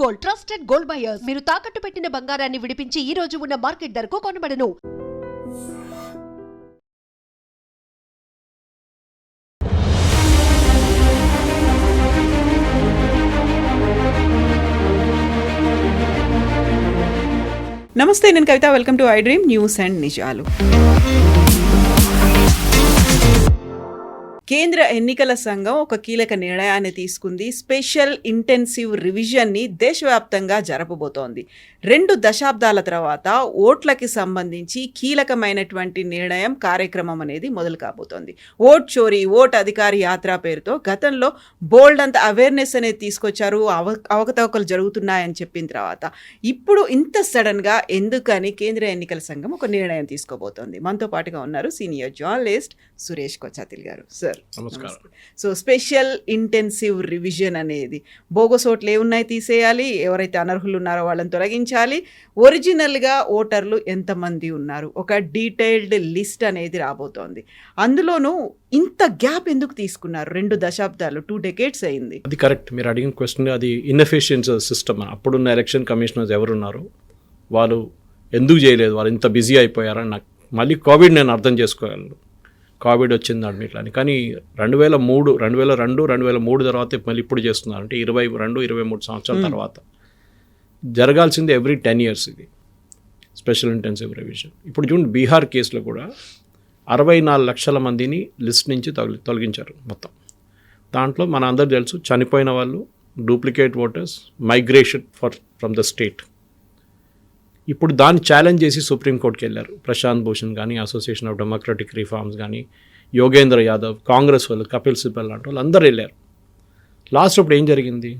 Gold, trusted gold buyers. మీరు తాకట్టు పెట్టిన బంగారాన్ని విడిపించి ఈ రోజు ఉన్న మార్కెట్ ధరకు కొనబడను. నమస్తే, నేను Kavitha. Welcome to I dream news and నిజాలు. కేంద్ర ఎన్నికల సంఘం ఒక కీలక నిర్ణయాన్ని తీసుకుంది. స్పెషల్ ఇంటెన్సివ్ రివిజన్ని దేశవ్యాప్తంగా జరపబోతోంది. 2 దశాబ్దాల తర్వాత ఓట్లకి సంబంధించి కీలకమైనటువంటి కార్యక్రమం అనేది మొదలు కాబోతోంది. ఓట్ చోరీ, ఓట్ అధికారి యాత్ర పేరుతో గతంలో బోల్డ్ అంత అవేర్నెస్ అనేది తీసుకొచ్చారు. అవకతవకలు జరుగుతున్నాయని చెప్పిన తర్వాత ఇప్పుడు ఇంత సడన్గా ఎందుకని కేంద్ర ఎన్నికల సంఘం ఒక నిర్ణయం తీసుకోబోతోంది. మనతో పాటుగా ఉన్నారు సీనియర్ జర్నలిస్ట్ సురేష్ కొచ్చాతిల్ గారు. సార్ నమస్కారం. సో స్పెషల్ ఇంటెన్సివ్ రివిజన్ అనేది బోగస్ ఓట్లు ఏమున్నాయి తీసేయాలి, ఎవరైతే అనర్హులు ఉన్నారో వాళ్ళని తొలగించాలి, ఒరిజినల్గా ఓటర్లు ఎంతమంది ఉన్నారు, ఒక డీటెయిల్డ్ లిస్ట్ అనేది రాబోతోంది. అందులోనూ ఇంత గ్యాప్ ఎందుకు తీసుకున్నారు? 2 దశాబ్దాలు, 2 decades అయింది. అది కరెక్ట్. మీరు అడిగిన క్వశ్చన్, అది ఇన్ఎఫిషియన్స్ సిస్టమ్. అప్పుడున్న ఎలక్షన్ కమిషనర్స్ ఎవరున్నారు, వాళ్ళు ఎందుకు చేయలేదు, వాళ్ళు ఇంత బిజీ అయిపోయారని నాకు మళ్ళీ కోవిడ్ నేను అర్థం చేసుకోగలను. కోవిడ్ వచ్చింది అడ్మిట్లని. కానీ 2002, 2003 తర్వాత మళ్ళీ ఇప్పుడు చేస్తున్నారు. అంటే 22-23 సంవత్సరాల తర్వాత జరగాల్సింది ఎవ్రీ 10 years ఇది స్పెషల్ ఇంటెన్సివ్ రివిజన్. ఇప్పుడు చూడండి, బీహార్ కేసులో కూడా 64 లక్షల మందిని లిస్ట్ నుంచి తొలగించారు మొత్తం. దాంట్లో మన అందరూ తెలుసు, చనిపోయిన వాళ్ళు, duplicate voters, migration from the state. ఇప్పుడు దాన్ని ఛాలెంజ్ చేసి సుప్రీంకోర్టుకి వెళ్ళారు. ప్రశాంత్ భూషణ్ కానీ, అసోసియేషన్ ఆఫ్ డెమోక్రటిక్ రిఫార్మ్స్ కానీ, యోగేంద్ర యాదవ్, కాంగ్రెస్ వాళ్ళు, కపిల్ సిబల్ లాంటి వాళ్ళు అందరూ వెళ్ళారు. లాస్ట్ అప్పుడు ఏం జరిగింది?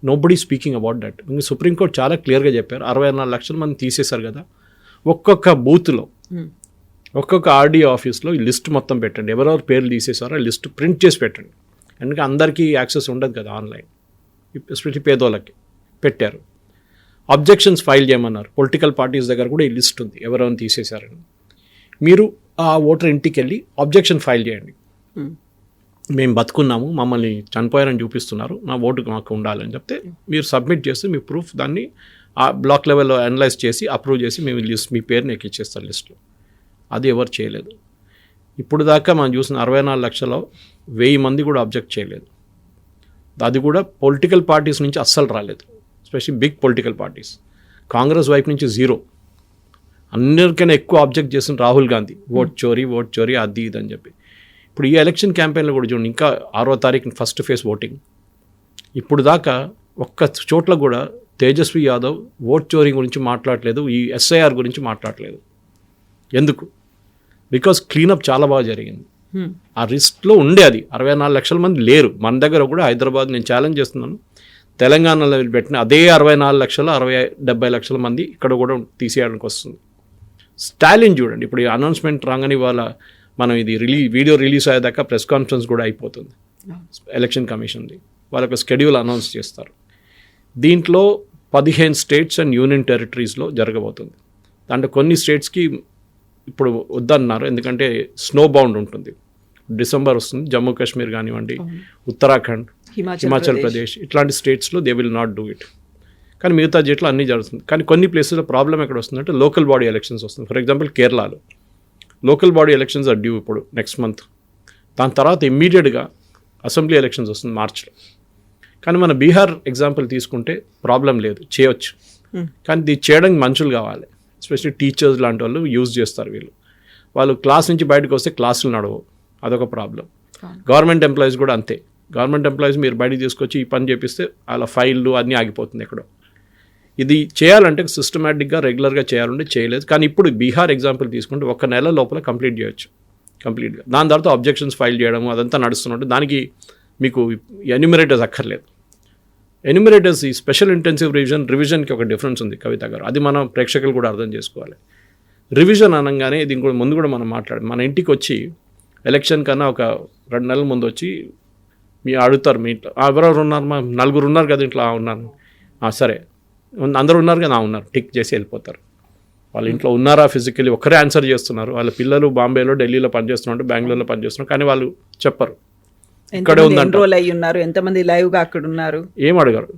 Nobody speaking about that. Supreme court చాలా క్లియర్గా చెప్పారు, 64 లక్షల మంది తీసేశారు కదా, ఒక్కొక్క బూత్లో, ఒక్కొక్క ఆర్డీ ఆఫీస్లో ఈ లిస్ట్ మొత్తం పెట్టండి. ఎవరెవరు పేర్లు తీసేశారో ఆ లిస్ట్ ప్రింట్ చేసి పెట్టండి. ఎందుకంటే అందరికీ యాక్సెస్ ఉండదు కదా ఆన్లైన్, ఎస్పెషల్లీ పేదోళ్ళకి. పెట్టారు. అబ్జెక్షన్స్ ఫైల్ చేయమన్నారు. పొలిటికల్ పార్టీస్ దగ్గర కూడా ఈ లిస్ట్ ఉంది, ఎవరెవరిని తీసేశారని. మీరు ఆ ఓటర్ ఇంటికి వెళ్ళి అబ్జెక్షన్ ఫైల్ చేయండి. మేము బతుకున్నాము, మమ్మల్ని చనిపోయారని చూపిస్తున్నారు, నా ఓటు మాకు ఉండాలని చెప్తే మీరు సబ్మిట్ చేస్తే మీ ప్రూఫ్ దాన్ని ఆ బ్లాక్ లెవెల్లో అనలైజ్ చేసి అప్రూవ్ చేసి మేము లిస్ట్, మీ పేరుని ఎక్కిచ్చేస్తారు లిస్ట్లో. అది ఎవరు చేయలేదు. ఇప్పుడు దాకా మనం చూసిన 64 లక్షలో 1000 మంది కూడా అబ్జెక్ట్ చేయలేదు. అది కూడా పొలిటికల్ పార్టీస్ నుంచి అస్సలు రాలేదు, especially big political parties. Congress వైపు నుంచి 0. అందరికైనా ఎక్కువ ఆబ్జెక్ట్ చేసిన రాహుల్ గాంధీ, ఓట్ చోరీ అది ఇది అని చెప్పి. ఇప్పుడు ఈ ఎలక్షన్ క్యాంపెయిన్లో కూడా చూడండి, ఇంకా 6వ తారీఖున ఫస్ట్ ఫేజ్ ఓటింగ్. ఇప్పుడు దాకా ఒక్క చోట్ల కూడా తేజస్వి యాదవ్ ఓట్ చోరీ గురించి మాట్లాడలేదు, ఈ SIR గురించి మాట్లాడలేదు. ఎందుకు? బికాస్ క్లీనప్ చాలా బాగా జరిగింది. ఆ రిస్క్లో ఉండే అది 64 లక్షల మంది లేరు. మన దగ్గర కూడా హైదరాబాద్, నేను ఛాలెంజ్ చేస్తున్నాను, తెలంగాణలో పెట్టిన అదే 64 లక్షల 70 లక్షల మంది ఇక్కడ కూడా తీసేయడానికి వస్తుంది. స్టాలిన్ చూడండి, ఇప్పుడు ఈ అనౌన్స్మెంట్ రాగానే వాళ్ళ మనం ఇది వీడియో రిలీజ్ అయ్యేదాకా ప్రెస్ కాన్ఫరెన్స్ కూడా అయిపోతుంది ఎలక్షన్ కమిషన్ది. వాళ్ళకు స్కెడ్యూల్ అనౌన్స్ చేస్తారు. దీంట్లో 15 స్టేట్స్ అండ్ యూనియన్ టెరిటరీస్లో జరగబోతుంది. దాంట్లో కొన్ని స్టేట్స్కి ఇప్పుడు వద్దన్నారు, ఎందుకంటే స్నో బౌండ్ ఉంటుంది. డిసెంబర్ వస్తుంది. జమ్మూ కాశ్మీర్ కానివ్వండి, ఉత్తరాఖండ్, హిమాచల్ ప్రదేశ్, ఇట్లాంటి స్టేట్స్లో they will not do it. కానీ మిగతా జట్లు అన్నీ జరుగుతుంది. కానీ కొన్ని ప్లేసెస్లో ప్రాబ్లం ఎక్కడ వస్తుందంటే లోకల్ బాడీ ఎలక్షన్స్ వస్తుంది. ఫర్ ఎగ్జాంపుల్ కేరళలో local body elections are due ఇప్పుడు నెక్స్ట్ మంత్. దాని తర్వాత ఇమ్మీడియట్గా అసెంబ్లీ ఎలక్షన్స్ వస్తుంది మార్చిలో. కానీ మన బీహార్ ఎగ్జాంపుల్ తీసుకుంటే ప్రాబ్లం లేదు, చేయొచ్చు. కానీ ఇది చేయడానికి మనుషులు కావాలి, ఎస్పెషల్లీ టీచర్స్ లాంటి వాళ్ళు యూజ్ చేస్తారు. వాళ్ళు క్లాస్ నుంచి బయటకు వస్తే క్లాసులు నడవవు, అదొక ప్రాబ్లం. గవర్నమెంట్ ఎంప్లాయీస్ కూడా అంతే. గవర్నమెంట్ ఎంప్లాయీస్ మీరు బయటకు తీసుకొచ్చి ఈ పని చేపిస్తే అలా ఫైళ్ళు అన్నీ ఆగిపోతుంది ఎక్కడో. ఇది చేయాలంటే సిస్టమేటిక్గా రెగ్యులర్గా చేయాలంటే చేయలేదు. కానీ ఇప్పుడు బీహార్ ఎగ్జాంపుల్ తీసుకుంటే 1 నెల లోపల కంప్లీట్ చేయొచ్చు కంప్లీట్గా. దాని తర్వాత అబ్జెక్షన్స్ ఫైల్ చేయడం అదంతా నడుస్తున్నట్టు. దానికి మీకు ఎన్యూమరేటర్స్ అక్కర్లేదు. ఎన్యూమరేటర్స్ ఈ స్పెషల్ ఇంటెన్సివ్ రివిజన్కి ఒక డిఫరెన్స్ ఉంది కవిత గారు, అది మనం ప్రేక్షకులు కూడా అర్థం చేసుకోవాలి. రివిజన్ అనగానే దీని కూడా ముందు కూడా మనం మన ఇంటికి వచ్చి ఎలక్షన్ కన్నా ఒక 2 నెలల ముందు వచ్చి మీ అడుగుతారు, మీ ఇంట్లో ఎవరెవరు ఉన్నారు, మా 4 ఉన్నారు కదా ఇంట్లో, ఉన్నాను, సరే అందరూ ఉన్నారు కదా, ఉన్నారు, టిక్ చేసి వెళ్ళిపోతారు. వాళ్ళ ఇంట్లో ఉన్నారా ఫిజికలీ ఒక్కరే ఆన్సర్ చేస్తున్నారు. వాళ్ళ పిల్లలు బాంబేలో, ఢిల్లీలో పనిచేస్తున్నారు, బెంగళూరులో పనిచేస్తున్నారు, కానీ వాళ్ళు చెప్పరు ఇక్కడే ఉందంటారు. ఎంతమంది లైవ్గా అక్కడ ఉన్నారు ఏం అడగరు.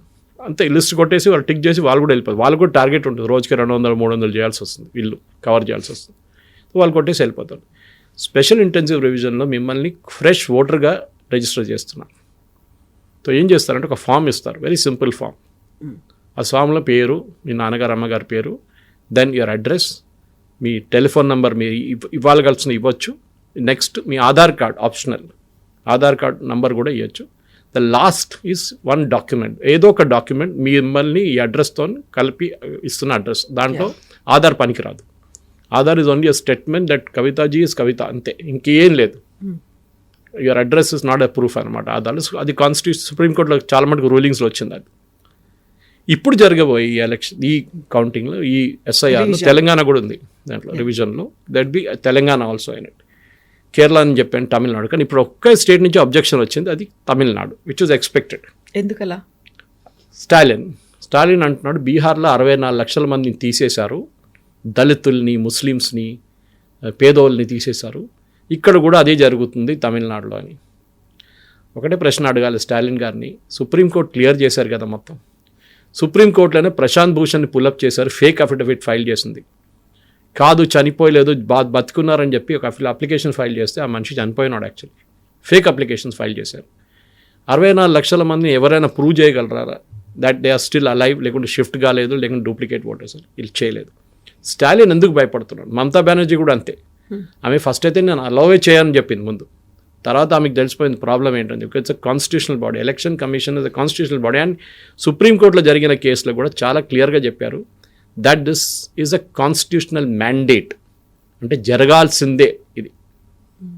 అంతే లిస్ట్ కొట్టేసి వాళ్ళు టిక్ చేసి వాళ్ళు కూడా వెళ్ళిపోతారు. వాళ్ళు కూడా టార్గెట్ ఉంటుంది, రోజుకి 200-300 చేయాల్సి వస్తుంది, వీళ్ళు కవర్ చేయాల్సి వస్తుంది. వాళ్ళు కొట్టేసి వెళ్ళిపోతారు. స్పెషల్ ఇంటెన్సివ్ రివిజన్లో మిమ్మల్ని ఫ్రెష్ ఓటర్గా రిజిస్టర్ చేస్తున్నారు. సో ఏం చేస్తారంటే ఒక ఫామ్ ఇస్తారు, వెరీ సింపుల్ ఫామ్. ఆ ఫామ్లో పేరు, మీ నాన్నగారు అమ్మగారి పేరు, దెన్ యువర్ అడ్రస్, మీ టెలిఫోన్ నెంబర్ మీరు ఇవ్వగలసిన ఇవ్వచ్చు. నెక్స్ట్ మీ Aadhaar card optional, Aadhaar card number కూడా ఇవ్వచ్చు. The last is one document, ఏదో ఒక డాక్యుమెంట్ మిమ్మల్ని ఈ అడ్రస్తో కలిపి ఇస్తున్న అడ్రస్. దాంట్లో ఆధార్ పనికిరాదు. Aadhaar is only a statement that Kavithaji is Kavitha, అంతే, ఇంకేం లేదు. Your address is not a proof అనమాట ఆధార్. అది కాన్స్టిట్యూషన్ సుప్రీంకోర్టులో చాలా మటుకు రూలింగ్స్లో వచ్చింది. అది ఇప్పుడు జరగబోయే ఈ ఎలక్షన్, ఈ కౌంటింగ్లో, ఈ ఎస్ఐఆర్లో తెలంగాణ కూడా ఉంది దాంట్లో రివిజన్లో. దట్ బి తెలంగాణ ఆల్సో అయిన కేరళ అని చెప్పాను, తమిళనాడు. కానీ ఇప్పుడు ఒక్క స్టేట్ నుంచి అబ్జెక్షన్ వచ్చింది, అది తమిళనాడు, విచ్ వాజ్ ఎక్స్పెక్టెడ్. ఎందుకలా? స్టాలిన్ అంటున్నాడు బీహార్లో 64 లక్షల మందిని తీసేశారు, దళితుల్ని, ముస్లిమ్స్ని, పేదోళ్ళని తీసేశారు, ఇక్కడ కూడా అదే జరుగుతుంది తమిళనాడులో అని. ఒకటే ప్రశ్న అడగాలి స్టాలిన్ గారిని, సుప్రీంకోర్టు క్లియర్ చేశారు కదా మొత్తం. సుప్రీంకోర్టులోనే ప్రశాంత్ భూషణ్ని పుల్అప్ చేశారు, ఫేక్ అఫిడవిట్ ఫైల్ చేసింది. కాదు చనిపోయలేదు, బతుకున్నారని చెప్పి ఒక అప్లికేషన్ ఫైల్ చేస్తే ఆ మనిషి చనిపోయినాడు. యాక్చువల్లీ ఫేక్ అప్లికేషన్స్ ఫైల్ చేశారు. 64 లక్షల మందిని ఎవరైనా ప్రూవ్ చేయగలరా that they are still alive, లేకుంటే షిఫ్ట్ కాలేదు, లేకుంటే డూప్లికేట్ ఓటర్స్ వీళ్ళు చేయలేదు. స్టాలిన్ ఎందుకు భయపడుతున్నాడు? మమతా బెనర్జీ కూడా అంతే. ఆమె ఫస్ట్ అయితే నేను అలౌవే చేయని చెప్పింది ముందు, తర్వాత ఆమెకు తెలిసిపోయింది ప్రాబ్లం ఏంటని చెప్పి. It's a constitutional body, election commission is a constitutional body. And సుప్రీంకోర్టులో జరిగిన కేసులో కూడా చాలా క్లియర్గా చెప్పారు that this is a constitutional mandate, అంటే జరగాల్సిందే ఇది,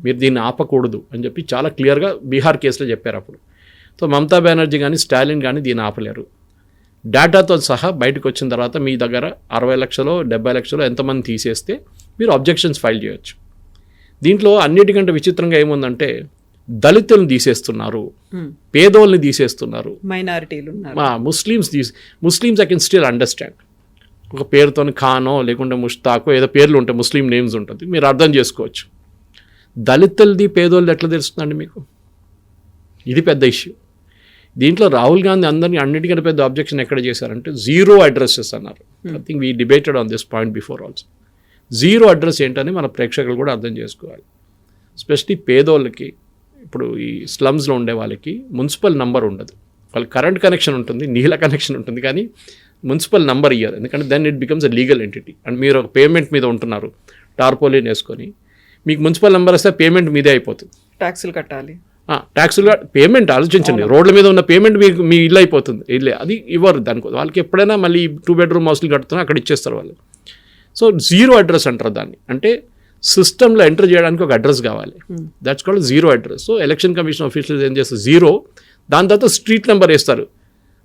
మీరు దీన్ని ఆపకూడదు అని చెప్పి చాలా క్లియర్గా బీహార్ కేసులో చెప్పారు అప్పుడు. సో మమతా బెనర్జీ కానీ స్టాలిన్ కానీ దీన్ని ఆపలేరు. డేటాతో సహా బయటకు వచ్చిన తర్వాత మీ దగ్గర 60 లక్షలు 70 లక్షలు ఎంతమంది తీసేస్తే మీరు అబ్జెక్షన్స్ ఫైల్ చేయొచ్చు. దీంట్లో అన్నిటికంటే విచిత్రంగా ఏముందంటే దళితులను తీసేస్తున్నారు, పేదోళ్ళని తీసేస్తున్నారు, మైనారిటీలు, Muslims I can still understand. ఒక పేరుతో ఖానో లేకుంటే ముష్తాకో ఏదో పేర్లు ఉంటాయి, ముస్లిం నేమ్స్ ఉంటుంది, మీరు అర్థం చేసుకోవచ్చు. దళితులది పేదోళ్ళది ఎట్లా తెలుస్తుందండి మీకు? ఇది పెద్ద ఇష్యూ. దీంట్లో రాహుల్ గాంధీ అందరినీ అన్నిటికంటే పెద్ద అబ్జెక్షన్ ఎక్కడ చేశారంటే 0 అడ్రస్సెస్ అన్నారు. I think we debated on this point before also. 0 address ఏంటని మన ప్రేక్షకులు కూడా అర్థం చేసుకోవాలి. ఎస్పెషలీ పేదోళ్ళకి, ఇప్పుడు ఈ స్లమ్స్లో ఉండే వాళ్ళకి మున్సిపల్ నంబర్ ఉండదు. వాళ్ళకి కరెంట్ కనెక్షన్ ఉంటుంది, నీళ్ళ కనెక్షన్ ఉంటుంది, కానీ మున్సిపల్ నంబర్ ఇయ్యదు. ఎందుకంటే then it becomes a legal entity. And మీరు ఒక పేమెంట్ మీద ఉంటున్నారు, టార్పోలిన్ వేసుకొని, మీకు మున్సిపల్ నెంబర్ వస్తే పేమెంట్ మీదే అయిపోతుంది, ట్యాక్సులు కట్టాలి. ట్యాక్సులు పేమెంట్ ఆలోచించండి, రోడ్ల మీద ఉన్న పేమెంట్ మీకు మీ ఇల్లు అయిపోతుంది, ఇల్లే అది ఇవ్వరు దానికి. వాళ్ళకి ఎప్పుడైనా మళ్ళీ 2 బెడ్రూమ్ హౌస్లు కడుతున్నా అక్కడ ఇచ్చేస్తారు వాళ్ళు. సో 0 అడ్రస్ అంటారు దాన్ని, అంటే సిస్టంలో ఎంటర్ చేయడానికి ఒక అడ్రస్ కావాలి, that's called 0 address. So election commission officials ఏం చేస్తారు, 0, దాని తర్వాత స్ట్రీట్ నెంబర్ వేస్తారు.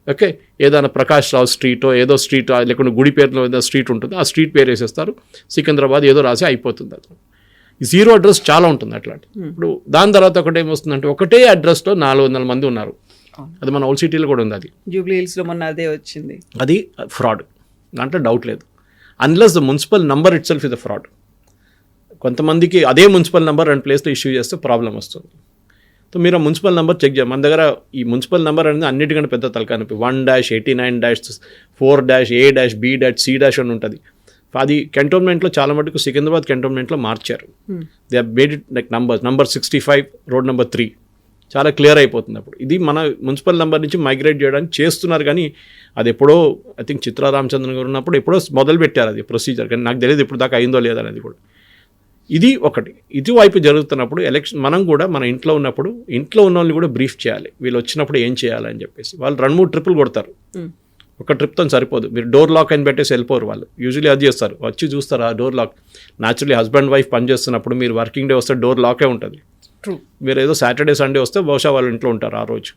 ఓకే, ఏదైనా ప్రకాష్ రావు స్ట్రీటో ఏదో స్ట్రీట్, లేకుంటే గుడి పేరులో ఏదో స్ట్రీట్ ఉంటుంది, ఆ స్ట్రీట్ పేరు వేసేస్తారు, సికింద్రాబాద్ ఏదో రాసి అయిపోతుంది. అది 0 అడ్రస్ చాలా ఉంటుంది అట్లాంటి. ఇప్పుడు దాని తర్వాత ఒకటి ఏమొస్తుందంటే ఒకటే అడ్రస్లో 400 మంది ఉన్నారు. అది మన ఓల్డ్ సిటీలో కూడా ఉంది. అది జూబ్లీ హిల్స్లో మొన్న అదే వచ్చింది. అది ఫ్రాడ్, దాంట్లో డౌట్ లేదు. Unless the municipal number it self is the fraud. కొంతమందికి అదే మున్సిపల్ నెంబర్ 2 ప్లేస్లో ఇష్యూ చేస్తే ప్రాబ్లం వస్తుంది. సో మీరు ఆ మున్సిపల్ నెంబర్ చెక్ చేయాలి. మన దగ్గర ఈ మున్సిపల్ నెంబర్ అనేది అన్నిటికంటే పెద్ద తలకానొప్పి. 1-89-4-A-B-C- అని ఉంటుంది. అది కంటోన్మెంట్లో చాలా మటుకు సికింద్రాబాద్ కంటోన్మెంట్లో మార్చారు. They have made it like number 65 road number 3 చాలా క్లియర్ అయిపోతుంది. అప్పుడు ఇది మన మున్సిపల్ నెంబర్ నుంచి మైగ్రేట్ చేయడానికి చేస్తున్నారు, కానీ అది ఎప్పుడో ఐ థింక్ చిత్రా రామచంద్రన్ గారు ఉన్నప్పుడు ఎప్పుడో మొదలు పెట్టారు అది ప్రొసీజర్, కానీ నాకు తెలియదు ఇప్పుడు దాకా అయిందో లేదనేది కూడా. ఇది ఒకటి. ఇటువైపు జరుగుతున్నప్పుడు ఎలక్షన్ మనం కూడా మన ఇంట్లో ఉన్నప్పుడు ఇంట్లో ఉన్న వాళ్ళని కూడా బ్రీఫ్ చేయాలి, వీళ్ళు వచ్చినప్పుడు ఏం చేయాలని చెప్పేసి. వాళ్ళు 2-3 ట్రిప్పులు కొడతారు, ఒక ట్రిప్తో సరిపోదు. మీరు డోర్ లాక్ అని పెట్టేసి వెళ్ళిపోరు వాళ్ళు. యూజువల్లీ అది చేస్తారు, వచ్చి చూస్తారు ఆ door lock. Naturally husband wife పనిచేస్తున్నప్పుడు మీరు వర్కింగ్ డే వస్తే డోర్ లాకే ఉంటుంది. మీరు ఏదో సాటర్డే సండే వస్తే బహుశా వాళ్ళు ఇంట్లో ఉంటారు ఆ రోజు.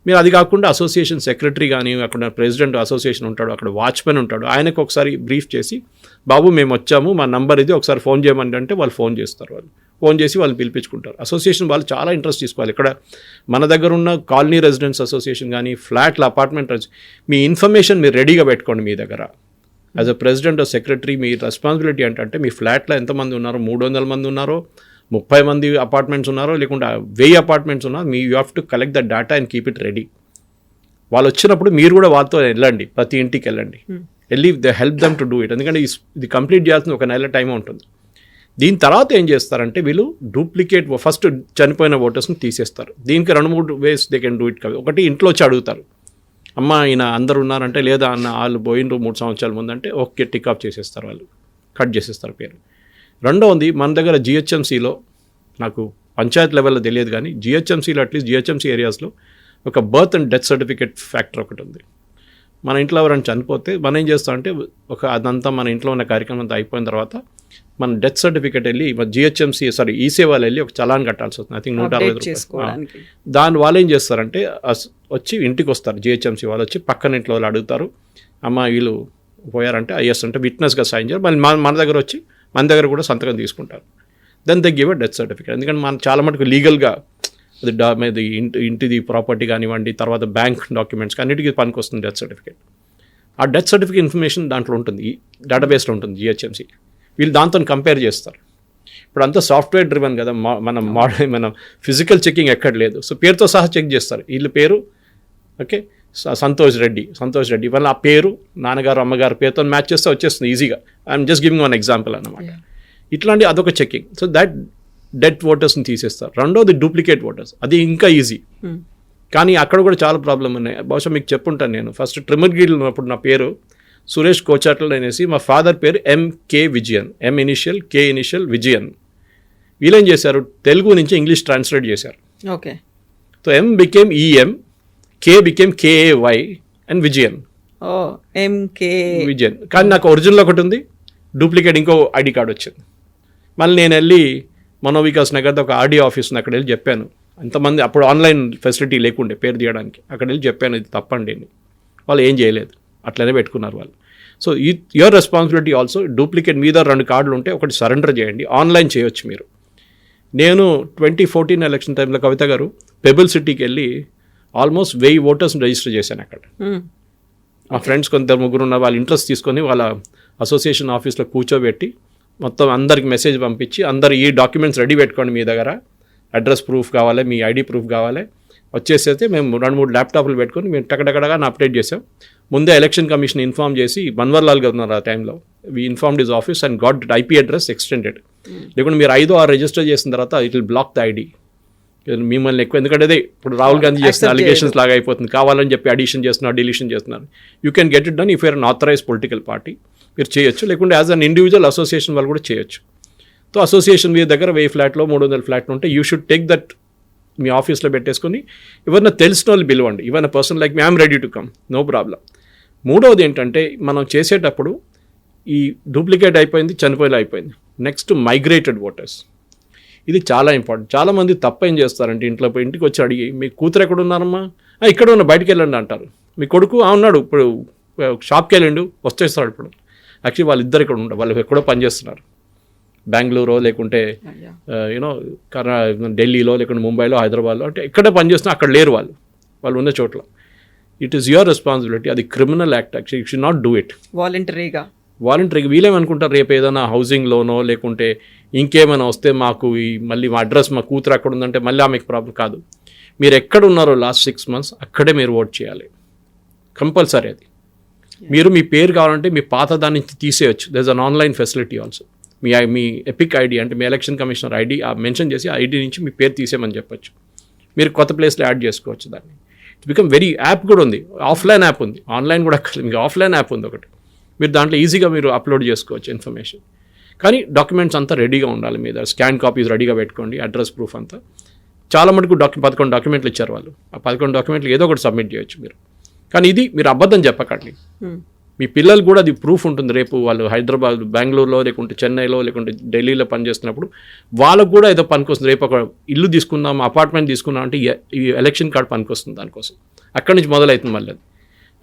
మీరు అది కాకుండా అసోసియేషన్ సెక్రటరీ కానీ, అక్కడ ప్రెసిడెంట్ అసోసియేషన్ ఉంటాడు, అక్కడ వాచ్మెన్ ఉంటాడు, ఆయనకు ఒకసారి బ్రీఫ్ చేసి, బాబు మేము వచ్చాము, మా నంబర్ ఇది, ఒకసారి ఫోన్ చేయమని అంటే వాళ్ళు ఫోన్ చేస్తారు. వాళ్ళు ఫోన్ చేసి వాళ్ళు పిలిపించుకుంటారు. అసోసియేషన్ వాళ్ళు చాలా ఇంట్రెస్ట్ తీసుకోవాలి. ఇక్కడ మన దగ్గర ఉన్న కాలనీ రెసిడెంట్స్ అసోసియేషన్ కానీ, ఫ్లాట్ల అపార్ట్మెంట్, మీ ఇన్ఫర్మేషన్ మీరు రెడీగా పెట్టుకోండి మీ దగ్గర. As a president of secretary me responsibility ఏంటంటే మీ ఫ్లాట్లో ఎంతమంది ఉన్నారో, 300 మంది ఉన్నారో, 30 మంది అపార్ట్మెంట్స్ ఉన్నారో, లేకుంటే 1000 అపార్ట్మెంట్స్ ఉన్నారో, you have to collect the data and keep it ready. వాళ్ళు వచ్చినప్పుడు మీరు కూడా వాళ్ళతో వెళ్ళండి, ప్రతి ఇంటికి వెళ్ళండి, వెళ్ళి they help them to do it. ఎందుకంటే ఇది కంప్లీట్ చేయాల్సిన ఒక నెల టైం ఉంటుంది. దీని తర్వాత ఏం చేస్తారంటే వీళ్ళు డూప్లికేట్ ఫస్ట్ చనిపోయిన ఓటర్స్ని తీసేస్తారు. దీనికి 2-3 ways they can do it. ఒకటి, ఇంట్లో వచ్చి అడుగుతారు, అమ్మ ఈయన అందరు ఉన్నారంటే, లేదా అన్న వాళ్ళు పోయినరు 3 సంవత్సరాల ముందంటే ఓకే టిక్ ఆఫ్ చేసేస్తారు, వాళ్ళు కట్ చేసేస్తారు పేరు. రెండవది, మన దగ్గర జిహెచ్ఎంసీలో, నాకు పంచాయత్ లెవెల్లో తెలియదు కానీ జిహెచ్ఎంసీలో అట్లీస్ట్ జిహెచ్ఎంసీ ఏరియాస్లో ఒక birth and death certificate factor ఒకటి ఉంది. మన ఇంట్లో ఎవరైనా చనిపోతే మనం ఏం చేస్తామంటే అదంతా మన ఇంట్లో ఉన్న కార్యక్రమం అంతా అయిపోయిన తర్వాత మన డెత్ సర్టిఫికేట్ వెళ్ళి జిహెచ్ఎంసీ ఈసేవాళ్ళు వెళ్ళి ఒక చలాన్ కట్టాల్సి వస్తుంది. ఐ థింక్ 160 రూపాయలు. దాని వాళ్ళు ఏం చేస్తారంటే వచ్చి ఇంటికి వస్తారు, జిహెచ్ఎంసీ వాళ్ళు వచ్చి పక్కన ఇంట్లో వాళ్ళు అడుగుతారు, అమ్మ వీళ్ళు పోయారంటే ఐఎస్ అంటే విట్నెస్గా సైన్ చేయాలి. మళ్ళీ మన దగ్గర వచ్చి మన దగ్గర కూడా సంతకం తీసుకుంటారు. Then they give a death certificate. ఎందుకంటే మనం చాలా మటుకు లీగల్గా అది ఇంటిది ప్రాపర్టీ కానివ్వండి, తర్వాత బ్యాంక్ డాక్యుమెంట్స్ అన్నిటికీ పనికి వస్తుంది డెత్ సర్టిఫికేట్. ఆ డెత్ సర్టిఫికేట్ ఇన్ఫర్మేషన్ దాంట్లో ఉంటుంది, ఈ డేటాబేస్లో ఉంటుంది జిహెచ్ఎంసీ. వీళ్ళు దాంతో కంపేర్ చేస్తారు. ఇప్పుడు అంతా సాఫ్ట్వేర్ డ్రివెన్ కదా, మనం ఫిజికల్ చెకింగ్ ఎక్కడ లేదు. సో పేరుతో సహా చెక్ చేస్తారు. వీళ్ళ పేరు ఓకే సంతోష్ రెడ్డి వల్ల ఆ పేరు నాన్నగారు అమ్మగారు పేరుతో మ్యాచ్ చేస్తే వచ్చేస్తుంది ఈజీగా. I'm just giving one example అన్నమాట. ఇట్లాంటి అదొక చెకింగ్. సో దట్ డెత్ ఓటర్స్ని తీసేస్తారు. రెండోది డూప్లికేట్ ఓటర్స్, అది ఇంకా ఈజీ. కానీ అక్కడ కూడా చాలా ప్రాబ్లం ఉన్నాయి. బహుశా మీకు చెప్పుంటాను నేను. ఫస్ట్ ట్రిమర్గిల్ ఉన్నప్పుడు నా పేరు సురేష్ కోచాట్ల అనేసి, మా ఫాదర్ పేరు MK Vijayan, M initial K initial Vijayan. వీళ్ళేం చేశారు, తెలుగు నుంచి ఇంగ్లీష్ ట్రాన్స్లేట్ చేశారు. Okay. So M became EM, K became KAY and Vijayan. MK Vijayan. కానీ నాకు ఒరిజినల్ ఒకటి ఉంది, డూప్లికేట్ ఇంకో ఐడి కార్డ్ వచ్చింది. మళ్ళీ నేను వెళ్ళి మనోవికాస్ నగర్ ఒక ఆర్డీ ఆఫీస్ ఉంది, అక్కడ వెళ్ళి చెప్పాను. అంతమంది అప్పుడు ఆన్లైన్ ఫెసిలిటీ లేకుండే పేరు తీయడానికి. అక్కడ వెళ్ళి చెప్పాను ఇది తప్పండి అని. వాళ్ళు ఏం చేయలేదు, అట్లనే పెట్టుకున్నారు వాళ్ళు. So your responsibility also. Duplicate మీద 2 కార్డులు ఉంటే ఒకటి సరెండర్ చేయండి, ఆన్లైన్ చేయొచ్చు మీరు. నేను 2014 ఎలక్షన్ టైంలో కవిత గారు పెబుల్ సిటీకి వెళ్ళి ఆల్మోస్ట్ 1000 ఓటర్స్ని రిజిస్టర్ చేశాను అక్కడ. మా ఫ్రెండ్స్ 2-3 ఉన్న వాళ్ళ ఇంట్రెస్ట్ తీసుకొని వాళ్ళ అసోసియేషన్ ఆఫీస్లో కూర్చోబెట్టి మొత్తం అందరికి మెసేజ్ పంపించి, అందరు ఈ డాక్యుమెంట్స్ రెడీ పెట్టుకోండి, మీ దగ్గర అడ్రస్ ప్రూఫ్ కావాలి, మీ ఐడి ప్రూఫ్ కావాలి, వచ్చేసైతే మేము 2-3 ల్యాప్టాప్లు పెట్టుకొని మేము టకటకడగా అప్డేట్ చేసాం. ముందే ఎలక్షన్ కమిషన్ ఇన్ఫార్మ్ చేసి, బన్వర్లాల్ గారు ఉన్నారు ఆ టైంలో, we informed his office and got IP address extended. లేకుంటే మీరు 5-6 రిజిస్టర్ చేసిన తర్వాత it will block the ID. మిమ్మల్ని ఎక్కువ, ఎందుకంటే అదే ఇప్పుడు రాహుల్ గాంధీ చేస్తున్న అలిగేషన్స్ లాగా అయిపోతుంది, కావాలని చెప్పి అడిషన్ చేస్తున్నారు, డిలీషన్ చేస్తున్నారు. You can get it done if your unauthorised political party, మీరు చేయొచ్చు. లేకుంటే యాజ్ అన్ ఇండివిజువల్ అసోసియేషన్ వాళ్ళు కూడా చేయొచ్చు. సో అసోసియేషన్ మీ దగ్గర 1000 ఫ్లాట్లో 300 ఫ్లాట్లు ఉంటే యూ షుడ్ టేక్ దట్ మీ ఆఫీస్లో పెట్టేసుకొని ఎవరైనా తెలిసిన వాళ్ళు పిలవండి. Even a person like me, I'm ready to come, no problem. మూడవది ఏంటంటే మనం చేసేటప్పుడు ఈ డూప్లికేట్ అయిపోయింది, చనిపోయేలా అయిపోయింది. నెక్స్ట్ మైగ్రేటెడ్ ఓటర్స్, ఇది చాలా ఇంపార్టెంట్. చాలామంది తప్ప ఏం చేస్తారంటే ఇంట్లో పోయి ఇంటికి వచ్చి అడిగి, మీ కూతురు ఎక్కడ ఉన్నారమ్మా, ఇక్కడ ఉన్న బయటికి వెళ్ళండి అంటారు. మీ కొడుకు ఉన్నాడు ఇప్పుడు షాప్కి వెళ్ళండు వచ్చేస్తాడు. ఇప్పుడు యాక్చువల్లీ వాళ్ళిద్దరు ఇక్కడ ఉంటారు, వాళ్ళు ఎక్కడో పనిచేస్తున్నారు, బెంగళూరు లేకుంటే యూనో ఢిల్లీలో లేకుంటే ముంబైలో హైదరాబాద్లో, అంటే ఎక్కడే పనిచేస్తున్నా అక్కడ లేరు వాళ్ళు ఉన్న చోట్ల. It is your responsibility. అది criminal act actually. You should not do it వాలంటరీగా. వీలేమనుకుంటారు రేపు ఏదైనా హౌసింగ్ లోనో లేకుంటే ఇంకేమైనా వస్తే మాకు మళ్ళీ మా అడ్రస్ మా కూతురు అక్కడ ఉందంటే మళ్ళీ ఆమెకు ప్రాబ్లం కాదు. మీరు ఎక్కడ ఉన్నారో లాస్ట్ 6 months అక్కడే మీరు ఓట్ చేయాలి, కంపల్సరీ. అది మీరు మీ పేరు కావాలంటే మీ పాత దాని నుంచి తీసేయచ్చు. There is an online facility also. మీ ఎపిక్ ఐడి అంటే మీ ఎలక్షన్ కమిషనర్ ఐడి మెన్షన్ చేసి ఐడి నుంచి మీ పేరు తీసేయమని చెప్పొచ్చు. మీరు కొత్త ప్లేస్లో యాడ్ చేసుకోవచ్చు దాన్ని. ఇట్ బికమ్ వెరీ యాప్ కూడా ఉంది, ఆఫ్లైన్ యాప్ ఉంది, ఆన్లైన్ కూడా మీకు ఆఫ్లైన్ యాప్ ఉంది ఒకటి. మీరు దాంట్లో ఈజీగా మీరు అప్లోడ్ చేసుకోవచ్చు ఇన్ఫర్మేషన్. కానీ డాక్యుమెంట్స్ అంతా రెడీగా ఉండాలి, మీద స్కాన్ కాపీస్ రెడీగా పెట్టుకోండి, అడ్రస్ ప్రూఫ్ అంతా. చాలా మటుకు 11 డాక్యుమెంట్లు ఇచ్చారు వాళ్ళు. ఆ 11 డాక్యుమెంట్లు ఏదో ఒకటి సబ్మిట్ చేయొచ్చు మీరు. కానీ ఇది మీరు అబద్ధం చెప్పకండి. మీ పిల్లలు కూడా అది ప్రూఫ్ ఉంటుంది. రేపు వాళ్ళు హైదరాబాద్, బెంగళూరులో లేకుంటే చెన్నైలో లేకుంటే ఢిల్లీలో పనిచేస్తున్నప్పుడు వాళ్ళకు కూడా ఏదో పనికొస్తుంది. రేపు ఒక ఇల్లు తీసుకుందాం, అపార్ట్మెంట్ తీసుకుందాం అంటే ఈ ఎలక్షన్ కార్డ్ పనికొస్తుంది దానికోసం. అక్కడి నుంచి మొదలవుతుంది మళ్ళీ అది.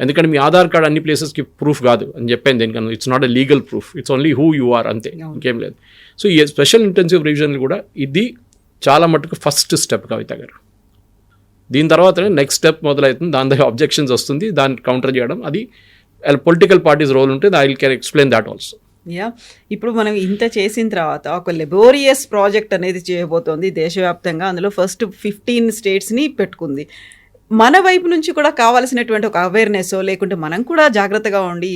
ఎందుకంటే మీ ఆధార్ కార్డ్ అన్ని ప్లేసెస్కి ప్రూఫ్ కాదు అని చెప్పాను దేనికన్నా. It's not a legal proof, it's only who you are, అంతే, ఇంకేం లేదు. సో ఈ స్పెషల్ ఇంటెన్సివ్ రివిజన్ కూడా ఇది చాలా మటుకు ఫస్ట్ స్టెప్ కవిత గారు. దీని తర్వాతనే నెక్స్ట్ స్టెప్ మొదలవుతుంది. దాని దగ్గర అబ్జెక్షన్స్ వస్తుంది, దాన్ని కౌంటర్ చేయడం. అది పొలిటికల్ పార్టీస్ రోల్ ఉంటుంది. I can explain that also. ఇప్పుడు మనం ఇంత చేసిన తర్వాత ఒక లెబోరియస్ ప్రాజెక్ట్ అనేది చేయబోతోంది దేశవ్యాప్తంగా. అందులో ఫస్ట్ 15 స్టేట్స్ని పెట్టుకుంది. మన వైపు నుంచి కూడా కావాల్సినటువంటి ఒక అవేర్నెస్ లేకుంటే మనం కూడా జాగ్రత్తగా ఉండి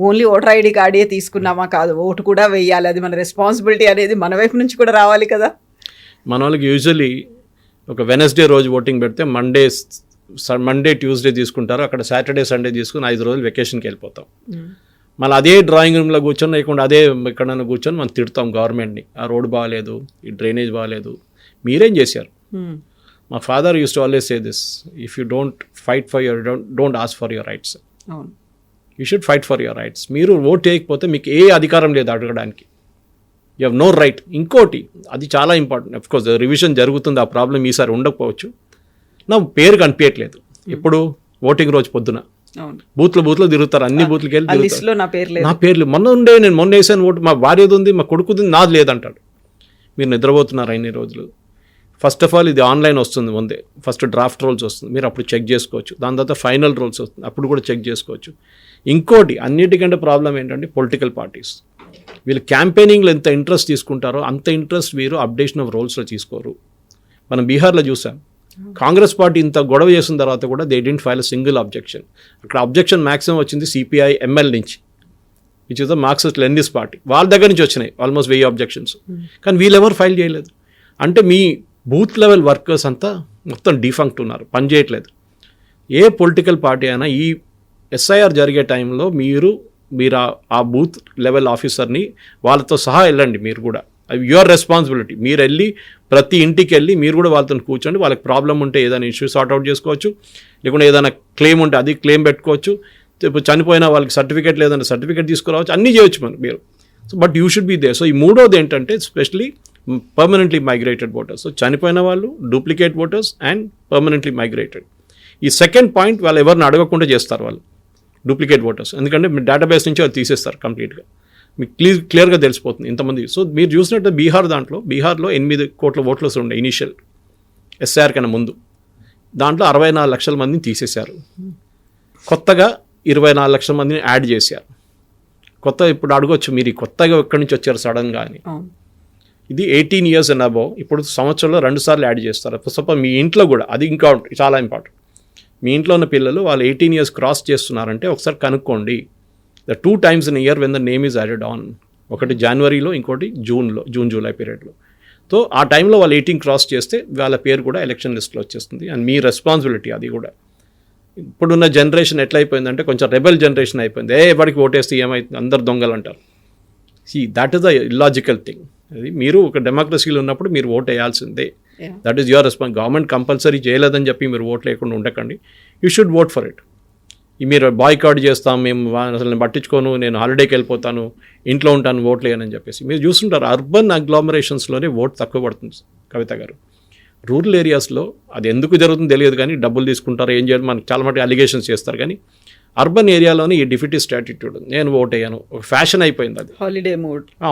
ఓన్లీ ఓటర్ ఐడి కార్డే తీసుకున్నామా కాదు, ఓటు కూడా వేయాలి, అది మన రెస్పాన్సిబిలిటీ అనేది మన వైపు నుంచి కూడా రావాలి కదా. మన వాళ్ళకి యూజువలీ ఒక వెనస్డే రోజు ఓటింగ్ పెడితే మండే ట్యూస్డే తీసుకుంటారు, అక్కడ సాటర్డే సండే తీసుకుని 5 రోజులు వెకేషన్కి వెళ్ళిపోతాం. మళ్ళీ అదే డ్రాయింగ్ రూమ్లో కూర్చొని లేకుండా అదే ఎక్కడైనా కూర్చొని మనం తిడతాం గవర్నమెంట్ని, ఆ రోడ్ బాగాలేదు, ఈ డ్రైనేజ్ బాగాలేదు, మీరేం చేశారు. మా father use to always say this, if you don't fight for your don't ask for your rights, you should fight for your rights. మీరు ఓట్ చేయకపోతే మీకు ఏ అధికారం లేదు అడగడానికి, యూ హ్యావ్ నో రైట్. ఇంకోటి అది చాలా ఇంపార్టెంట్, అఫ్కోర్స్ రివిజన్ జరుగుతుంది, ఆ ప్రాబ్లం ఈసారి ఉండకపోవచ్చు. నా పేరు కనిపించట్లేదు, ఇప్పుడు ఓటింగ్ రోజు పొద్దున బూత్లో తిరుగుతారు, అన్ని బూత్లకి వెళ్ళి నా పేర్లు మొన్న వేసాను ఓటు, మా భార్యది ఉంది, మా కొడుకుది, నాది లేదంటాడు. మీరు నిద్రపోతున్నారు అన్ని రోజులు. ఫస్ట్ ఆఫ్ ఆల్ ఇది ఆన్లైన్ వస్తుంది ముందే, ఫస్ట్ డ్రాఫ్ట్ రోల్స్ వస్తుంది, మీరు అప్పుడు చెక్ చేసుకోవచ్చు. దాని తర్వాత ఫైనల్ రోల్స్ వస్తుంది, అప్పుడు కూడా చెక్ చేసుకోవచ్చు. ఇంకోటి అన్నిటికంటే ప్రాబ్లం ఏంటంటే పొలిటికల్ పార్టీస్, వీళ్ళు క్యాంపెయినింగ్లో ఎంత ఇంట్రెస్ట్ తీసుకుంటారో అంత ఇంట్రెస్ట్ వీరు అప్డేషన్ ఆఫ్ రోల్స్లో తీసుకోరు. మనం బీహార్లో చూసాం, కాంగ్రెస్ పార్టీ ఇంత గొడవ చేసిన తర్వాత కూడా they didn't file a single objection. అక్కడ అబ్జెక్షన్ మ్యాక్సిమం వచ్చింది సిపిఐ ఎంఎల్ నుంచి, which is the Marxist Leninist party, వాళ్ళ దగ్గర నుంచి వచ్చినాయి ఆల్మోస్ట్ 1000 అబ్జెక్షన్స్. కానీ వీళ్ళు ఎవరు ఫైల్ చేయలేదు. అంటే మీ బూత్ లెవెల్ వర్కర్స్ అంతా మొత్తం డిఫంక్ట్ ఉన్నారు, పనిచేయట్లేదు. ఏ పొలిటికల్ పార్టీ అయినా ఈ ఎస్ఐఆర్ జరిగే టైంలో మీరు ఆ బూత్ లెవెల్ ఆఫీసర్ని వాళ్ళతో సహా వెళ్ళండి. మీరు కూడా యువర్ రెస్పాన్సిబిలిటీ, మీరు వెళ్ళి ప్రతి ఇంటికి వెళ్ళి మీరు కూడా వాళ్ళతో కూర్చోండి. వాళ్ళకి ప్రాబ్లం ఉంటే ఏదైనా ఇష్యూ సార్ట్అవుట్ చేసుకోవచ్చు, లేకుంటే ఏదైనా క్లెయిమ్ ఉంటే అది క్లెయిమ్ పెట్టుకోవచ్చు. ఇప్పుడు చనిపోయిన వాళ్ళకి సర్టిఫికేట్ లేదంటే సర్టిఫికేట్ తీసుకురావచ్చు, అన్నీ చేయొచ్చు మీరు. So but you should be they. So ఈ మూడోది ఏంటంటే especially permanently migrated voters. So చనిపోయిన వాళ్ళు, duplicate voters and permanently migrated. ఈ సెకండ్ పాయింట్ వాళ్ళు ఎవరిని అడగకుండా చేస్తారు వాళ్ళు డూప్లికేట్ ఓటర్స్, ఎందుకంటే మీ డేటాబేస్ నుంచి వాళ్ళు తీసేస్తారు కంప్లీట్గా, మీకు క్లియర్గా తెలిసిపోతుంది ఇంతమంది. సో మీరు చూసినట్టు బీహార్లో 8 కోట్ల ఓట్లు ఉండే ఇనీషియల్ ఎస్ఆర్ కన్నా ముందు, దాంట్లో 64 లక్షల మందిని తీసేశారు, కొత్తగా 24 లక్షల మందిని యాడ్ చేశారు. ఇప్పుడు అడగొచ్చు మీరు కొత్తగా ఎక్కడి నుంచి వచ్చారు సడన్గా అని. ఇది 18 years అండ్ అబోవ్, ఇప్పుడు సంవత్సరంలో 2 సార్లు యాడ్ చేస్తారు. సపోజ్ మీ ఇంట్లో కూడా, అది ఇంకా చాలా ఇంపార్టెంట్, మీ ఇంట్లో ఉన్న పిల్లలు వాళ్ళు 18 years క్రాస్ చేస్తున్నారంటే ఒకసారి కనుక్కోండి. The 2 times in a year when the name is added on, ఒకటి జనవరిలో, ఇంకోటి జూన్ జూలై పీరియడ్లో. సో ఆ టైంలో వాళ్ళు 18 క్రాస్ చేస్తే వాళ్ళ పేరు కూడా ఎలక్షన్ లిస్ట్లో వచ్చేస్తుంది. అండ్ మీ రెస్పాన్సిబిలిటీ అది కూడా. ఇప్పుడున్న జనరేషన్ ఎట్లయిపోయిందంటే కొంచెం రెబెల్ జనరేషన్ అయిపోయింది. ఎవరికి ఓటేస్తే ఏమైతుంది, అందరు దొంగలు అంటారు. That is the illogical thing. అది మీరు ఒక డెమోక్రసీలో ఉన్నప్పుడు మీరు ఓట్ వేయాల్సిందే. That is your response. Government compulsory చేయలేదని చెప్పి మీరు ఓట్ లేకుండా ఉండకండి. You should vote for it. మీరు బాయ్కాట్ చేస్తాం, మేము అసలు నేను పట్టించుకోను, నేను హాలిడేకి వెళ్ళిపోతాను, ఇంట్లో ఉంటాను, ఓట్లు వేయనని చెప్పేసి మీరు చూస్తుంటారు. అర్బన్ అగ్లామరేషన్స్లోనే ఓట్ తక్కువ పడుతుంది కవిత గారు. రూరల్ ఏరియాస్లో అది ఎందుకు జరుగుతుందో తెలియదు, కానీ డబ్బులు తీసుకుంటారు, ఏం చేయడం, మనకు చాలా మటుకు అలిగేషన్స్ చేస్తారు. కానీ అర్బన్ ఏరియాలోనే ఈ డిఫిటిస్ట్ యాటిట్యూడ్, నేను ఓట్ అయ్యాను, ఒక ఫ్యాషన్ అయిపోయింది. అది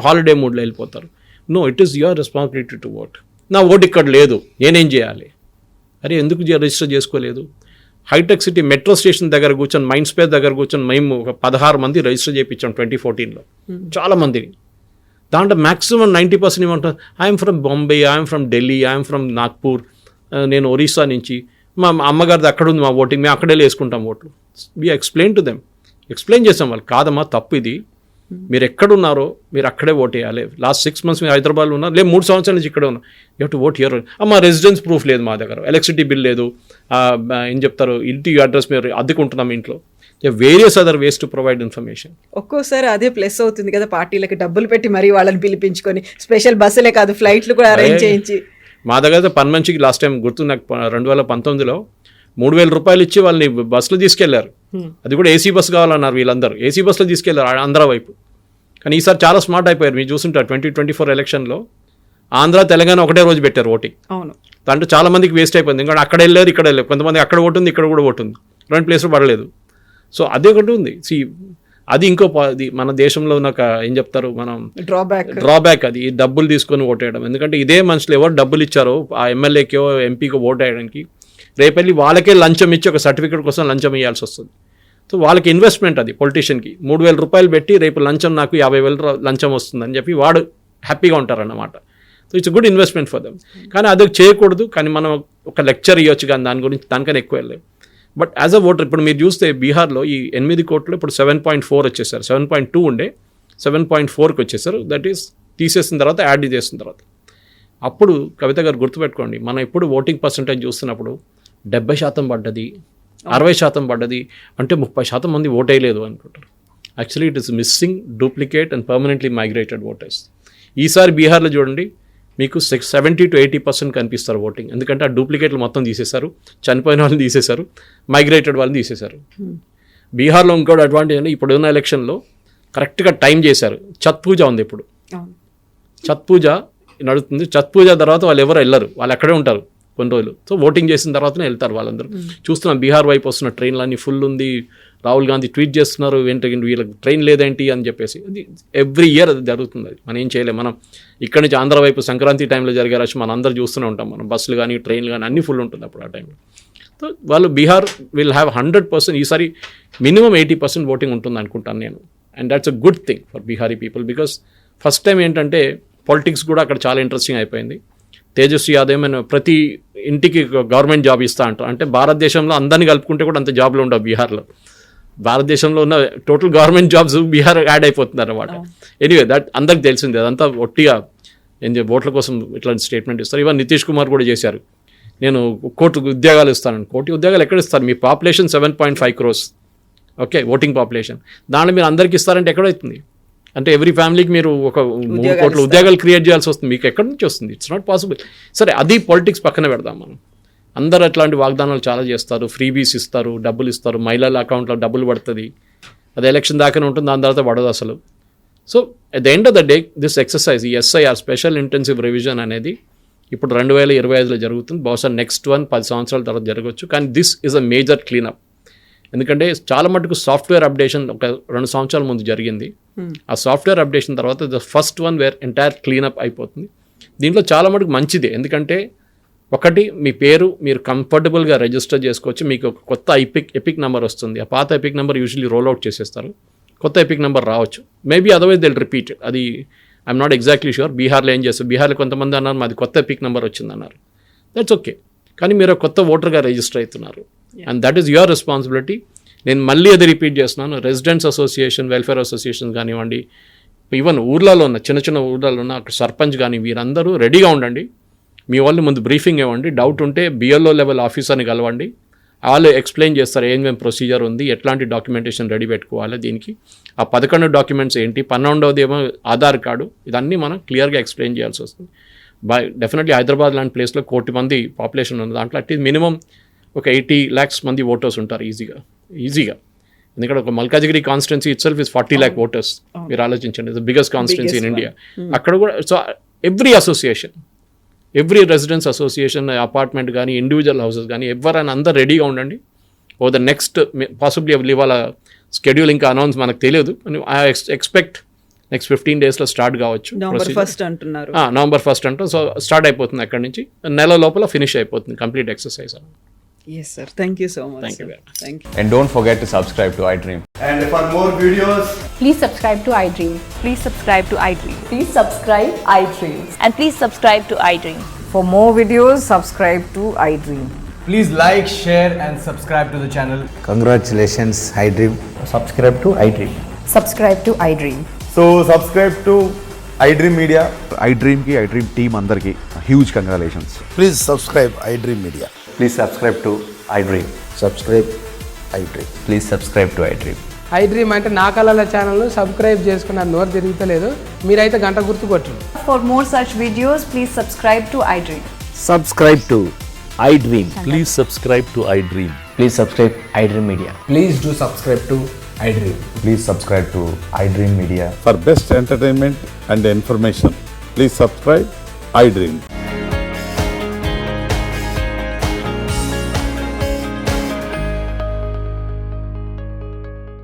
హాలిడే మూడ్లో వెళ్ళిపోతారు. No, it is your responsibility to vote. నా ఓటు ఇక్కడ లేదు, నేనేం చేయాలి? అరే ఎందుకు రిజిస్టర్ చేసుకోలేదు? హైటెక్ సిటీ మెట్రో స్టేషన్ దగ్గర కూర్చొని, మైండ్ స్పేస్ దగ్గర కూర్చొని మేము ఒక 16 మంది రిజిస్టర్ చేయించాం 2014లో, చాలా మందిని. దాంట్లో మ్యాక్సిమం 90% ఏమంటారు, I'm from Bombay, I'm from Delhi, I'm from Nagpur, నేను ఒరిస్సా నుంచి, మా అమ్మగారిది అక్కడ ఉంది మా ఓటింగ్, మేము అక్కడే వేసుకుంటాం ఓట్లు. We explain to them, explain చేసాం వాళ్ళు, కాదమ్మా తప్పు ఇది, మీరు ఎక్కడున్నారో మీరు అక్కడే ఓట్ వేయాలి. లాస్ట్ 6 months మీరు హైదరాబాద్లో ఉన్నారు, లేదు 3 సంవత్సరాల నుంచి ఇక్కడే ఉన్నారు, you have to vote here. మా రెసిడెన్స్ ప్రూఫ్ లేదు మా దగ్గర, ఎలక్ట్రిసిటీ బిల్ లేదు, ఏం చెప్తారు, ఇంటి అడ్రస్ మీరు అద్దెకుంటున్నాం ఇంట్లో, various other ways to provide information. ఒక్కోసారి అదే ప్లస్ అవుతుంది కదా, పార్టీలకి డబ్బులు పెట్టి మరీ వాళ్ళని పిలిపించుకొని, స్పెషల్ బస్సులే కాదు ఫ్లైట్లు కూడా అరేంజ్ చేయించి. మా దగ్గర పని మనిషికి లాస్ట్ టైం గుర్తు నాకు 2019లో 3,000 రూపాయలు ఇచ్చి వాళ్ళని బస్సులో తీసుకెళ్లారు. అది కూడా ఏసీ బస్సు కావాలన్నారు వీళ్ళందరూ, ఏసీ బస్సులో తీసుకెళ్లారు ఆంధ్ర వైపు. కానీ ఈసారి చాలా స్మార్ట్ అయిపోయారు. మీరు చూస్తుంటారు 2024 ఎలక్షన్లో ఆంధ్ర తెలంగాణ ఒకటే రోజు పెట్టారు ఓటింగ్. అవును, దాంట్లో చాలా మందికి వేస్ట్ అయిపోయింది. ఎందుకంటే అక్కడ వెళ్ళారు, ఇక్కడ వెళ్ళారు, కొంతమంది అక్కడ ఓటు ఉంది, ఇక్కడ కూడా ఓటు ఉంది, 2 ప్లేస్లో పడలేదు. సో అదే ఒకటి ఉంది. అది ఇంకో అది మన దేశంలో ఉన్న ఏం చెప్తారు మనం డ్రాబ్యాక్, అది డబ్బులు తీసుకొని ఓటేయడం. ఎందుకంటే ఇదే మనుషులు ఎవరు డబ్బులు ఇచ్చారో ఆ ఎమ్మెల్యేకో ఎంపీకో ఓటు వేయడానికి, రేపెళ్ళి వాళ్ళకే లంచం ఇచ్చి ఒక సర్టిఫికేట్ కోసం లంచం ఇవ్వాల్సి వస్తుంది. సో వాళ్ళకి ఇన్వెస్ట్మెంట్ అది పొలిటీషియన్కి. 3,000 రూపాయలు పెట్టి రేపు లంచం నాకు 50,000 లంచం వస్తుందని చెప్పి వాడు హ్యాపీగా ఉంటారన్నమాట. So it's good investment for them. కానీ అది చేయకూడదు, కానీ మనం ఒక లెక్చర్ ఇవ్వచ్చు కానీ దాని గురించి దానికన్నా ఎక్కువ వెళ్ళలేము. బట్ యాజ్ అ ఓటర్ ఇప్పుడు మీరు చూస్తే బీహార్లో ఈ 8 కోట్లు ఇప్పుడు 7.4 వచ్చేసారు. 7.2 ఉండే 7.4కి వచ్చేసారు. దట్ ఈస్ తీసేసిన తర్వాత యాడ్ చేసిన తర్వాత. అప్పుడు కవిత గారు గుర్తుపెట్టుకోండి, మనం ఎప్పుడు ఓటింగ్ పర్సంటేజ్ చూస్తున్నప్పుడు 70% పడ్డది, 60% పడ్డది అంటే 30% మంది ఓట్ వేయలేదు అనుకుంటారు. Actually it is missing duplicate and permanently migrated voters. ఈసారి బీహార్లో చూడండి మీకు 70 to 80% కనిపిస్తారు ఓటింగ్. ఎందుకంటే ఆ డూప్లికేట్లు మొత్తం తీసేశారు, చనిపోయిన వాళ్ళని తీసేశారు, మైగ్రేటెడ్ వాళ్ళని తీసేశారు. బీహార్లో ఇంకోటి అడ్వాంటేజ్ అంటే ఇప్పుడు ఉన్న ఎలక్షన్లో కరెక్ట్గా టైం చేశారు. ఛత్ పూజ ఉంది ఇప్పుడు, ఛత్ పూజ నడుస్తుంది. ఛత్ పూజ తర్వాత వాళ్ళు ఎవరు వెళ్ళరు, వాళ్ళు అక్కడే ఉంటారు కొన్ని రోజులు. సో ఓటింగ్ చేసిన తర్వాతనే వెళ్తారు వాళ్ళందరూ. చూస్తున్నాం బీహార్ వైపు వస్తున్న ట్రైన్లన్నీ ఫుల్ ఉంది. రాహుల్ గాంధీ ట్వీట్ చేస్తున్నారు, ఏంటి వీళ్ళకి ట్రైన్ లేదేంటి అని చెప్పేసి. అది ఎవ్రీ ఇయర్ అది జరుగుతుంది. అది మనం ఏం చేయలేము. మనం ఇక్కడ నుంచి ఆంధ్ర వైపు సంక్రాంతి టైంలో జరిగే రష్ మనం అందరూ చూస్తూనే ఉంటాం. మనం బస్సులు కానీ ట్రైన్లు కానీ అన్నీ ఫుల్ ఉంటుంది అప్పుడు ఆ టైంలో. సో వాళ్ళు బీహార్ విల్ హ్యావ్ 100%, ఈసారి మినిమం 80% ఓటింగ్ ఉంటుంది అనుకుంటాను నేను. And that's a good thing for Bihari people. Because first time ఏంటంటే పాలిటిక్స్ కూడా అక్కడ చాలా ఇంట్రెస్టింగ్ అయిపోయింది. తేజస్వి యాదవ్ ఏమైనా ప్రతి ఇంటికి గవర్నమెంట్ జాబ్ ఇస్తా అంటారు. అంటే భారతదేశంలో అందరినీ కలుపుకుంటే కూడా అంత జాబ్లు ఉండవు బీహార్లో. భారతదేశంలో ఉన్న total government jobs Bihar add అయిపోతున్నారు అన్నమాట. ఎనీవే దట్ అందరికి తెలిసింది. అదంతా ఒట్టిగా ఓట్ల కోసం ఇట్లాంటి స్టేట్మెంట్ ఇస్తారు. ఇవన్నీ నితీష్ కుమార్ కూడా చేశారు. నేను 1 కోటి ఉద్యోగాలు ఇస్తాను. 1 కోటి ఉద్యోగాలు ఎక్కడ ఇస్తారు? మీ population 7.5 crores, okay, voting population. దాంట్లో మీరు అందరికి ఇస్తారంటే ఎక్కడవుతుంది? అంటే ఎవ్రీ ఫ్యామిలీకి మీరు ఒక 3 కోట్ల ఉద్యోగాలు క్రియేట్ చేయాల్సి వస్తుంది. మీకు ఎక్కడి నుంచి వస్తుంది? It's not possible. సరే, అది పాలిటిక్స్ పక్కన పెడదాం మనం. అందరు అట్లాంటి వాగ్దానాలు చాలా చేస్తారు, ఫ్రీబీస్ ఇస్తారు, డబ్బులు ఇస్తారు, మహిళల అకౌంట్లో డబ్బులు పడుతుంది. అది ఎలక్షన్ దాకానే ఉంటుంది, దాని తర్వాత పడదు అసలు. So at the end of the day this exercise, ఈ ఎస్ఐఆర్ స్పెషల్ ఇంటెన్సివ్ రివిజన్ అనేది ఇప్పుడు 2025లో జరుగుతుంది. బహుశా నెక్స్ట్ 10 సంవత్సరాల తర్వాత జరగవచ్చు. కానీ this is a major cleanup. ఎందుకంటే చాలా మటుకు సాఫ్ట్వేర్ అప్డేషన్ ఒక 2 సంవత్సరాల ముందు జరిగింది. ఆ సాఫ్ట్వేర్ అప్డేషన్ తర్వాత the first one wear entire cleanup అయిపోతుంది. దీంట్లో చాలా మటుకు మంచిదే. ఎందుకంటే ఒకటి, మీ పేరు మీరు కంఫర్టబుల్గా రిజిస్టర్ చేసుకోవచ్చు. మీకు ఒక కొత్త ఎపిక్ నెంబర్ వస్తుంది. ఆ పాత EPIC number usually roll out చేసేస్తారు. కొత్త ఎపిక్ నెంబర్ రావచ్చు. Maybe otherwise they'll repeat. అది ఐఎమ్ నాట్ ఎగ్జాక్ట్లీ షూర్. బీహార్లో ఏం చేస్తారు, బీహార్లో కొంతమంది అన్నారు మాది కొత్త ఎపిక్ నెంబర్ వచ్చిందన్నారు. That's okay. కానీ మీరు కొత్త ఓటర్గా రిజిస్టర్ అవుతున్నారు. And that is your responsibility. నేను మళ్ళీ అది రిపీట్ చేస్తున్నాను. రెసిడెంట్స్ అసోసియేషన్, వెల్ఫేర్ అసోసియేషన్ కానివ్వండి, ఈవెన్ ఊర్లలో ఉన్న చిన్న ఊర్లలో ఉన్న అక్కడ సర్పంచ్ కానీ వీరందరూ రెడీగా ఉండండి. మీ వాళ్ళు ముందు బ్రీఫింగ్ ఇవ్వండి. డౌట్ ఉంటే బిఎల్ఓ లెవెల్ ఆఫీసర్ని కలవండి. వాళ్ళు ఎక్స్ప్లెయిన్ చేస్తారు ఏమేమి ప్రొసీజర్ ఉంది, ఎట్లాంటి డాక్యుమెంటేషన్ రెడీ పెట్టుకోవాలి, దీనికి ఆ 11 డాక్యుమెంట్స్ ఏంటి, 12వది ఏమో ఆధార్ కార్డు, ఇదన్నీ మనం క్లియర్గా ఎక్స్ప్లెయిన్ చేయాల్సి వస్తుంది. డెఫినెట్లీ హైదరాబాద్ లాంటి ప్లేస్లో 1 కోటి మంది పాపులేషన్ ఉంది. దాంట్లో అట్లీస్ట్ మినిమం ఒక 80 lakhs మంది ఓటర్స్ ఉంటారు ఈజీగా. ఎందుకంటే ఒక Malkajgiri constituency it self is 40 lakh voters. మీరు ఆలోచించండి, it's the biggest constituency in India. అక్కడ కూడా so every association, every residence association, apartment కానీ ఇండివిజువల్ హౌసెస్ కానీ ఎవరైనా అందరు రెడీగా ఉండండి. ఓ ద నెక్స్ట్ పాసిబ్లీ ఇవాళ స్కెడ్యూల్ ఇంకా అనౌన్స్ మనకు తెలియదు. ఐ ఎక్స్పెక్ట్ నెక్స్ట్ 15 daysలో స్టార్ట్ కావచ్చు. నవంబర్ 1 అంటున్నారు. నవంబర్ 1 అంటారు. సో స్టార్ట్ అయిపోతుంది అక్కడి నుంచి, నెల లోపల ఫినిష్ అయిపోతుంది complete exercise. Yes, sir. Thank you so much. Thank you. Thank you. And don't forget to subscribe to iDream. And for more videos, Please subscribe to iDream. Please subscribe to iDream. Please subscribe iDream. And please subscribe to iDream. For more videos, subscribe to iDream. please like, share and subscribe to the channel. Congratulations, iDream. Subscribe to iDream. Subscribe to iDream. So subscribe to iDream Media. iDream ki iDream team अंदर की huge congratulations. Please subscribe iDream Media. Please subscribe to iDream. Subscribe iDream. Please subscribe to iDream. iDream అంటే నా కళల ఛానల్ను subscribe చేసుకున్న నోరు తిరుగుతలేదు. మీరైతే గంట గుర్తు కొట్టండి. For more such videos, please subscribe to iDream. Subscribe to iDream. Please subscribe to iDream. Please subscribe iDream Media. Please do subscribe to iDream. Please subscribe to iDream Media. For best entertainment and information, please subscribe iDream.